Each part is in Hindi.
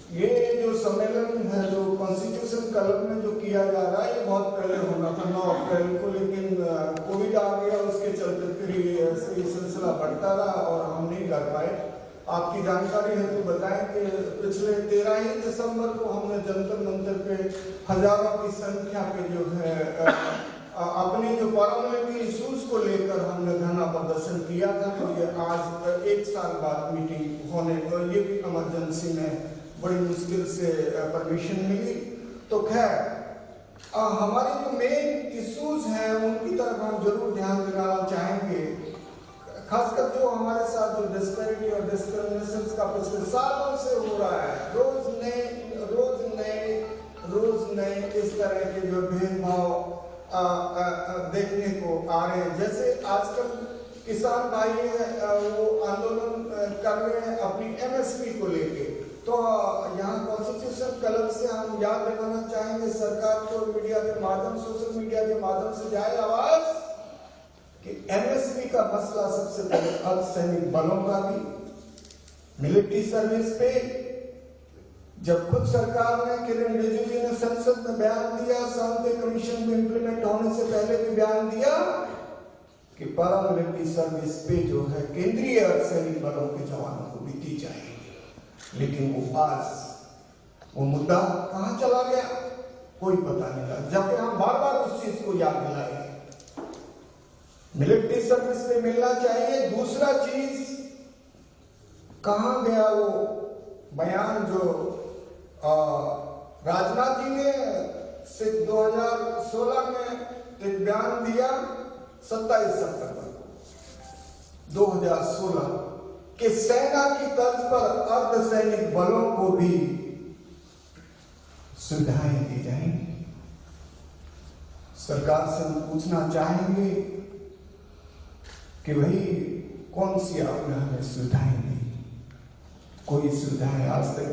ये जो सम्मेलन है जो कॉन्स्टिट्यूशन क्लब में जो किया जा रहा है, ये बहुत पहले होना था 9 अप्रैल को, लेकिन कोविड आ गया, उसके चलते फिर ये सिलसिला बढ़ता रहा और हम नहीं कर पाए। आपकी जानकारी है तो बताएं कि पिछले 13 ही दिसंबर को हमने जंतर मंतर पे हजारों की संख्या पे जो है अपनी जो पार्लियामेंट्री इश्यूज को लेकर हमने धरना प्रदर्शन किया था। तो ये आज 1 साल बाद मीटिंग होने को, ये भी इमरजेंसी में बड़ी मुश्किल से परमिशन मिली। तो खैर हमारे जो मेन इश्यूज हैं उनकी तरफ हम जरूर ध्यान दिलाना चाहेंगे, खासकर जो हमारे साथ जो डिस्पैरिटी और डिस्क्रिमिनेशन का पिछले सालों से हो रहा है, रोज नए इस तरह के जो भेदभाव देखने को आ रहे हैं। जैसे आजकल किसान भाई वो आंदोलन कर रहे हैं अपनी एमएसपी को लेके, तो यहाँ कॉन्स्टिट्यूशन क्लब से हम याद दिलाना चाहेंगे सरकार को, मीडिया के माध्यम, सोशल मीडिया के माध्यम से जाए आवाज कि एमएसपी का मसला सबसे पहले अर्धसैनिक बलों का भी, मिलिट्री सर्विस पे, जब खुद सरकार ने, किरण रिजिजू ने संसद में बयान दिया, शांति कमीशन में इंप्लीमेंट होने से पहले भी बयान दिया कि पैरामिलिट्री सर्विस पे जो है केंद्रीय अर्धसैनिक बलों के जवानों को भी दी जाएगी, लेकिन वो आज वो मुद्दा कहां चला गया कोई पता नहीं लगा, जबकि हम बार बार उस चीज को याद दिलाएंगे मिलिट्री सर्विस पे मिलना चाहिए। दूसरा चीज, कहां गया वो बयान जो राजनाथ जी ने 2016 में एक बयान दिया 27 सितंबर 2016 कि सेना की तर्ज पर अर्धसैनिक बलों को भी सुविधाएं दी जाएंगी। सरकार से हम पूछना चाहेंगे कि भाई कौन सी आपने हमें सुविधाएं दी? कोई सुविधाएं आज तक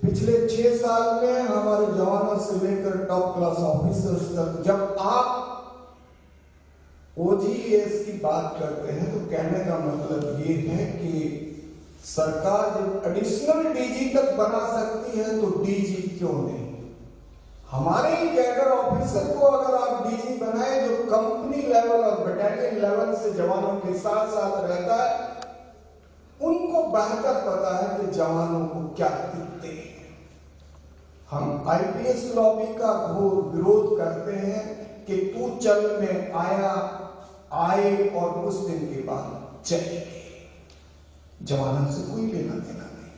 पिछले 6 साल में हमारे जवानों से लेकर टॉप क्लास ऑफिसर्स तक, जब आप ओजीएस की बात करते हैं तो कहने का मतलब ये है कि सरकार जब एडिशनल डीजी तक बना सकती है तो डीजी क्यों नहीं? हमारे ही कैडर ऑफिसर को अगर आप डीजी बनाए जो कंपनी लेवल और बटालियन लेवल से जवानों के साथ साथ रहता है, उनको बेहतर पता है कि जवानों को क्या दिखते हैं। हम आईपीएस लॉबी का घोर विरोध करते हैं कि तू चल में आए और कुछ दिन के बाद चले गए, जवानों से कोई लेना देना नहीं।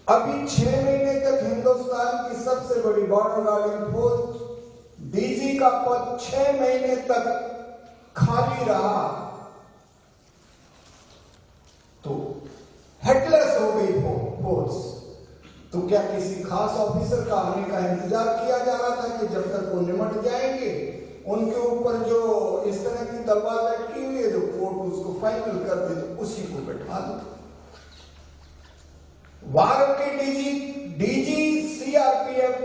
अभी 6 महीने तक हिंदुस्तान की सबसे बड़ी बॉर्डर गार्ड फोर्स डीजी का पद 6 महीने तक खाली रहा, तो हेडलेस हो गई फोर्स। तो क्या किसी खास ऑफिसर का आने का इंतजार किया जा रहा था कि जब तक वो निमट जाएंगे, उनके ऊपर जो इस तरह की तलवार लटकी हुई है, जो कोर्ट उसको फाइनल कर दे तो उसी को बैठा दो। वार के डीजी सीआरपीएफ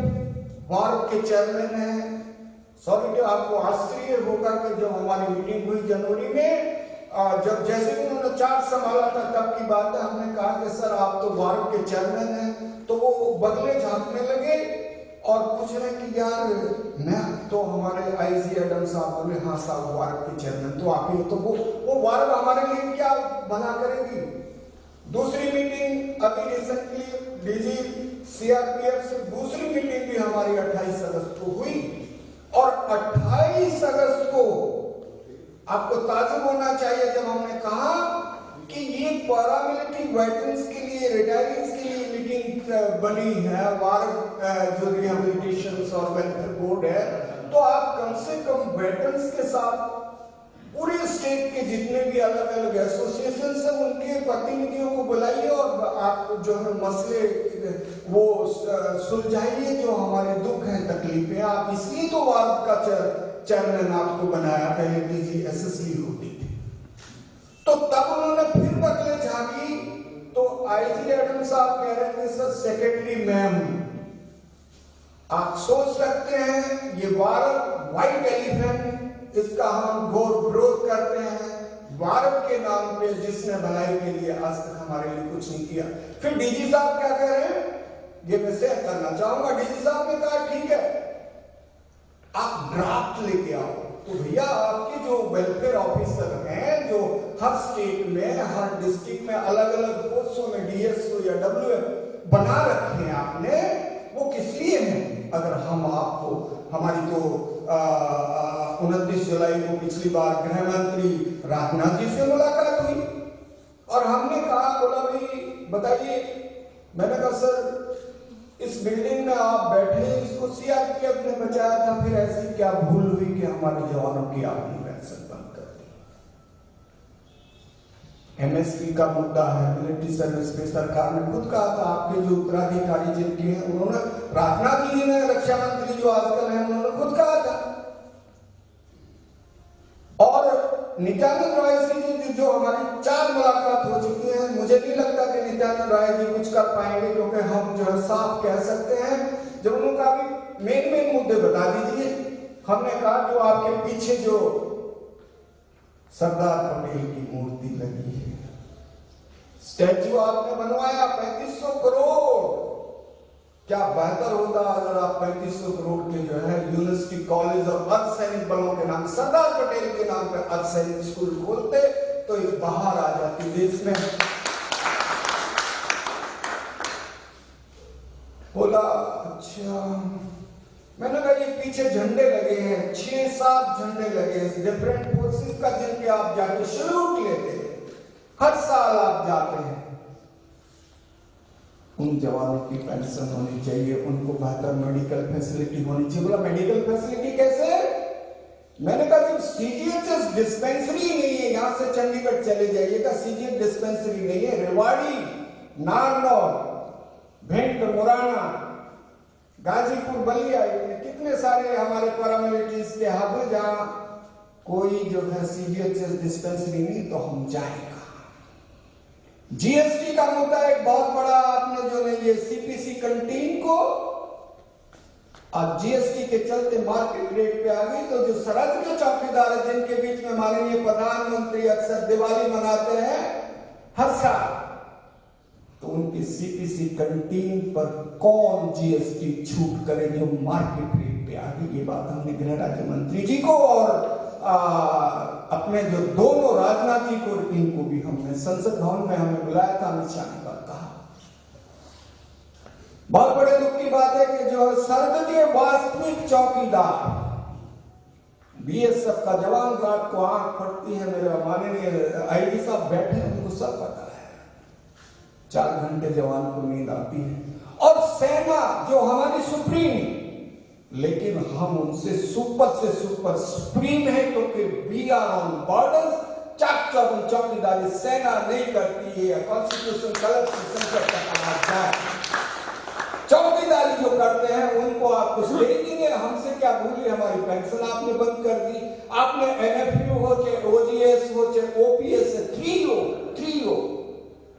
वार के चेयरमैन है। सॉरी कि आपको आश्चर्य होगा कि जब हमारी मीटिंग हुई जनवरी में, जब जैसे ही उन्होंने चार्ज संभाला था तब की बात है, हमने कहा कि सर आप तो वार के चेयरमैन हैं, तो वो बगले झांकने लगे और पूछ रहे कि यार मैं तो, हमारे आईजी एडम साहब बोले हाँ साहब वार के चेयरमैन तो आप ही, तो वो वार हमारे लिए क्या बना करेगी? दूसरी मीटिंग अभी रिसेंटली डीजी सीआरपीएफ से दूसरी मीटिंग भी हमारी 28 अगस्त को हुई, और 28 अगस्त को आपको ताजुब होना चाहिए जब हमने कहा कि ये पैरामिलिट्री वेटरन्स के लिए, रिटायरीज के लिए मीटिंग बनी है, वार जो रिहेबिलिटेशन और वेलफेयर बोर्ड है, तो आप कम से कम वेटरन्स के साथ पूरे स्टेट के जितने भी अलग अलग एसोसिएशन है उनके प्रतिनिधियों को बुलाइए और आप जो है मसले वो सुलझाइए, जो हमारे दुख हैं, तकलीफें। आप इसलिए तो वार का चेयरमैन आपको बनाया, पहले डीजी एसएसली होती थी। तो तब उन्होंने फिर बदले झांकी, तो आईजी एडम साहब कह रहे थे सर सेक्रेटरी मैम आप सोच सकते हैं ये वार व्हाइट एलिफेंट, इसका हम घोर विरोध करते हैं। भारत के नाम पे जिसने भलाई के लिए आज तक हमारे लिए कुछ नहीं किया। फिर डीजी साहब क्या कह रहे हैं, ये मैं शेयर करना चाहूंगा। डीजी साहब ने कहा ठीक है आप ड्राफ्ट लेके आओ। तो भैया आपके जो वेलफेयर ऑफिसर हैं, जो हर स्टेट में हर डिस्ट्रिक्ट में अलग अलग पोस्टों में डीएसओ या डब्ल्यूएम बना रखे हैं आपने, वो किस लिए हैं? अगर हम आपको, हमारी तो 29 जुलाई को पिछली बार गृह मंत्री राजनाथ जी से मुलाकात हुई और हमने कहा, बोला भाई बताइए, मैंने कहा सर इस बिल्डिंग में आप बैठे, इसको सीआरपीएफ ने बचाया था, फिर ऐसी क्या भूल हुई कि हमारे जवानों की आपने पेंशन बंद कर दी? एमएसपी का मुद्दा है, मिलिट्री सर्विस पे सरकार ने खुद कहा था, आपके जो उत्तराधिकारी जिनके हैं उन्होंने, राजनाथ जी ने, रक्षा मंत्री जो आजकल हैं, उन्होंने खुद कहा था। और नित्यानंद राय जी जो हमारी 4 मुलाकात हो चुकी है, मुझे नहीं लगता कि नित्यानंद राय जी कुछ कर पाएंगे, क्योंकि हम जो है साफ कह सकते हैं, जब उन्होंने कहा भी मेन मुद्दे बता दीजिए, हमने कहा जो आपके पीछे जो सरदार पटेल की मूर्ति लगी है, स्टैचू आपने बनवाया 3500 करोड़, क्या बेहतर होता अगर आप 3500 करोड़ के जो है यूनिवर्सिटी कॉलेज और अर्धसैनिक बलों के नाम, सरदार पटेल के नाम पे अर्धसैनिक स्कूल खोलते तो ये बाहर आ जाती देश में। बोला अच्छा, मैंने कहा ये पीछे झंडे लगे हैं, 6-7 झंडे लगे हैं डिफरेंट फोर्सेस का, जिनके आप जाके सैल्यूट लेते हैं, हर साल आप जाते हैं। उन जवानों की पेंशन होनी चाहिए, उनको बेहतर मेडिकल फैसिलिटी होनी चाहिए। बोला मेडिकल फैसिलिटी कैसे? मैंने कहा जब सीजीएचएस डिस्पेंसरी नहीं है, यहां से चंडीगढ़ चले जाइएगा, सीजीएच डिस्पेंसरी नहीं है, रेवाड़ी, नारनौल, भिंड, मुरैना, गाजीपुर, बलिया, कितने सारे हमारे पैरामिलिट्रीज के हब है जहां कोई जो है सीजीएचएस डिस्पेंसरी नहीं, तो हम जाएंगे। जीएसटी का मुद्दा एक बहुत बड़ा, आपने जो है ये सीपीसी कंटीन को अब जीएसटी के चलते मार्केट रेट पे आ गई, तो जो सरहद के चौकीदार है, जिनके बीच में माननीय प्रधानमंत्री अक्सर दिवाली मनाते हैं हर साल, तो उनकी सीपीसी कंटीन पर कौन जीएसटी छूट करे जो मार्केट रेट पे आ गई? ये बात हमने गृह राज्य मंत्री जी को और अपने जो दोनों राजनाथ जी को, इनको भी हमने संसद भवन में हमें बुलाया था, अमित शाह ने कहा। बहुत बड़े दुख की बात है कि जो सरहद के वास्तविक चौकीदार, बीएसएफ का जवान, रात को आंख फटती है, मेरे माननीय आईजी साहब बैठे हैं, उनको सब पता है, 4 घंटे जवान को नींद आती है। और सेना जो हमारी सुप्रीम, लेकिन हम उनसे सुपर से सुपर सुप्रीम है, क्योंकि वी आर ऑन बॉर्डर्स। चाक चौकीदारी सेना नहीं करती है, कॉन्स्टिट्यूशन गलत से संसद तक आवाज जाए। चौकीदारी जो करते हैं उनको आप कुछ दे देंगे, हमसे क्या भूलिए, हमारी पेंशन आपने बंद कर दी, आपने एनएफयू हो चाहे ओजीएस हो चाहे ओपीएस, 3O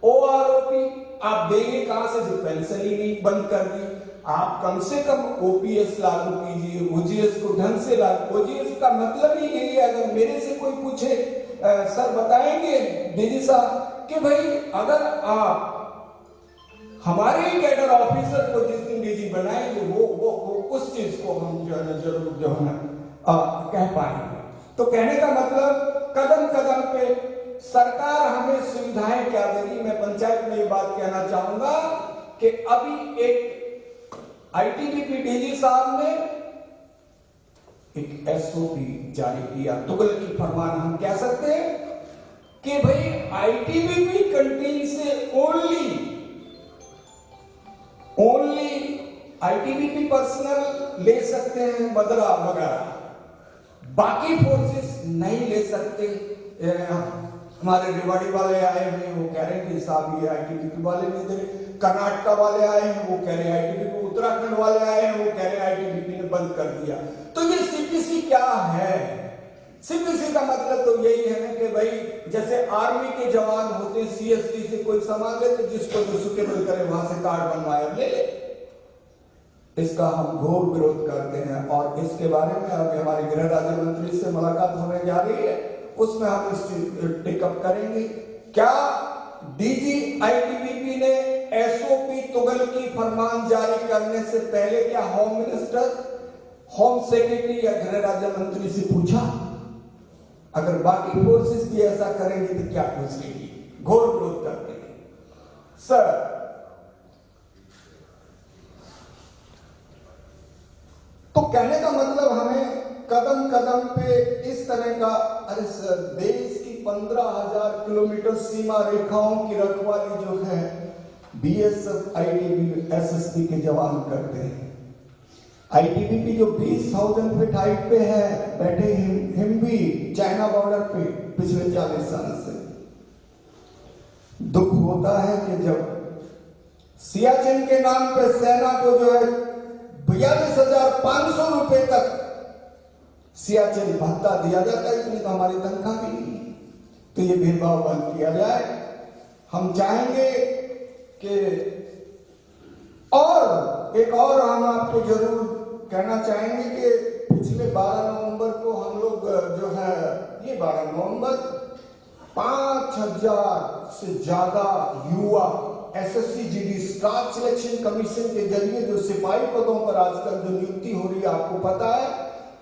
ओआरओपी आप देंगे कहां से, जो पेंशन ही नहीं बंद कर दी। आप कम से कम ओपीएस लागू कीजिए, ओजीएस को ढंग से लागू। ओजीएस का मतलब ही यही है, अगर मेरे से कोई पूछे सर बताएंगे डीजी साहब कि भाई अगर आप हमारे ही कैडर ऑफिसर को जिस दिन डीजी बनाएंगे वो उस चीज को हम जो है जरूर जो है कह पाएंगे। तो कहने का मतलब कदम कदम पे सरकार हमें सुविधाएं क्या देगी। मैं पंचायत में ये बात कहना चाहूंगा कि अभी एक आईटीबीपी डीजी साहब ने एक एसओपी जारी किया, तुगलकी फरमान हम कह सकते हैं कि भाई आईटीबीपी कंटीन से ओनली आईटीबीपी पर्सनल ले सकते हैं मदरा वगैरह, बाकी फोर्सेस नहीं ले सकते। हमारे रेवाड़ी वाले आए हैं, वो कह रहे हैं कि साहब ये आईटीबीपी वाले नहीं दे रहे। कर्नाटका वाले आए हैं, वो कह रहे हैं आईटीबीपी। उत्तराखंड वाले आए हैं, वो कह रहे हैं आईटीबीपी ने बंद कर दिया। तो ये सीपीसी क्या है? सीपीसी का मतलब तो यही है ना कि भाई जैसे आर्मी के जवान होते, सीएसडी से कोई सामान लेते, जिसको जो सुटेबल करे वहां से कार्ड बनवाया ले ले। इसका हम घोर विरोध करते हैं और इसके बारे में अभी हमारे गृह राज्य मंत्री से मुलाकात होने जा रही है, उसमें हम इस टेकअप करेंगे। क्या डीजी आईटीबीपी ने एसओपी तुगलकी फरमान जारी करने से पहले क्या होम मिनिस्टर, होम सेक्रेटरी या गृह राज्य मंत्री से पूछा? अगर बाकी फोर्सेस भी ऐसा करेंगे तो क्या पूछेगी? घोर विरोध करते हैं सर। तो कहने का मतलब हमें कदम कदम पे इस तरह का, अरे सर देश की 15,000 किलोमीटर सीमा रेखाओं की रखवाली जो है बीएसएफ, आईटीबीपी, एसएसबी के जवान करते हैं। आईटीबीपी जो 20,000 फीट हाइट पे है, बैठे हिम भी चाइना बॉर्डर पे पिछले 40 साल से। दुख होता है कि जब सियाचिन के नाम पे सेना को जो है 42,500 रुपए तक सियाचिन भत्ता दिया जाता है, इतनी तो हमारी तनख्वाह भी नहीं है। तो ये भेदभाव बंद किया जाए। हम चाहेंगे कि, और एक और हम आपको जरूर कहना चाहेंगे कि पिछले 12 नवंबर को हम लोग जो है, ये 12 नवंबर 5,000 से ज्यादा युवा SSC GD staff selection commission के जरिए जो सिपाही पदों पर आजकल जो नियुक्ति हो रही है, आपको पता है,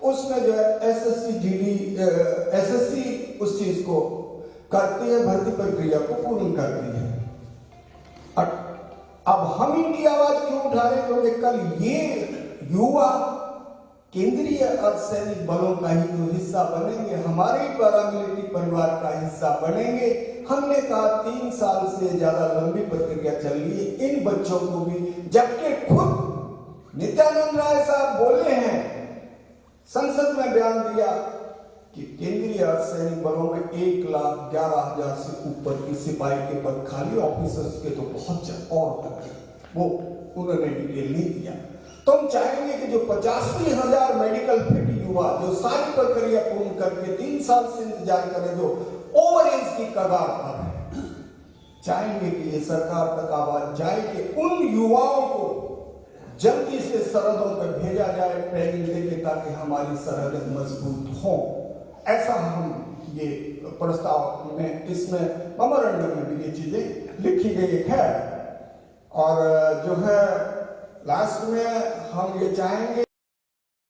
उसमें जो है एसएससी जीडी एसएससी उस चीज को करती है, भर्ती प्रक्रिया को पूर्ण करती है। अब हम इनकी आवाज क्यों उठा रहे हैं? क्योंकि कल ये युवा केंद्रीय अर्धसैनिक बलों का ही तो हिस्सा बनेंगे, हमारे पैरामिलिट्री परिवार का हिस्सा बनेंगे। हमने कहा 3 साल से ज्यादा लंबी प्रक्रिया चल रही है, इन बच्चों को भी, जबकि खुद नित्यानंद राय साहब बोले हैं, संसद में बयान दिया कि केंद्रीय अर्धसैनिक बलों में 1,11,000 से ऊपर की सिपाही के पद खाली, ऑफिसर्स के तो बहुत और तक, वो उन्होंने डिटेल नहीं दिया। तो हम चाहेंगे कि जो 85,000 मेडिकल फिट युवा जो सारी प्रक्रिया पूर्ण करके 3 साल से इंतजार करें, जो ओवर एज की कगार पर है, चाहेंगे कि ये सरकार तक आवाज जाए कि उन युवाओं को जल्दी से सरहदों पर भेजा जाए ट्रेनिंग देके, ताकि हमारी सरहदें मजबूत हों। ऐसा हम ये प्रस्ताव में, इसमें मेमोरेंडम में भी ये चीजें लिखी गई है। और जो है लास्ट में हम ये चाहेंगे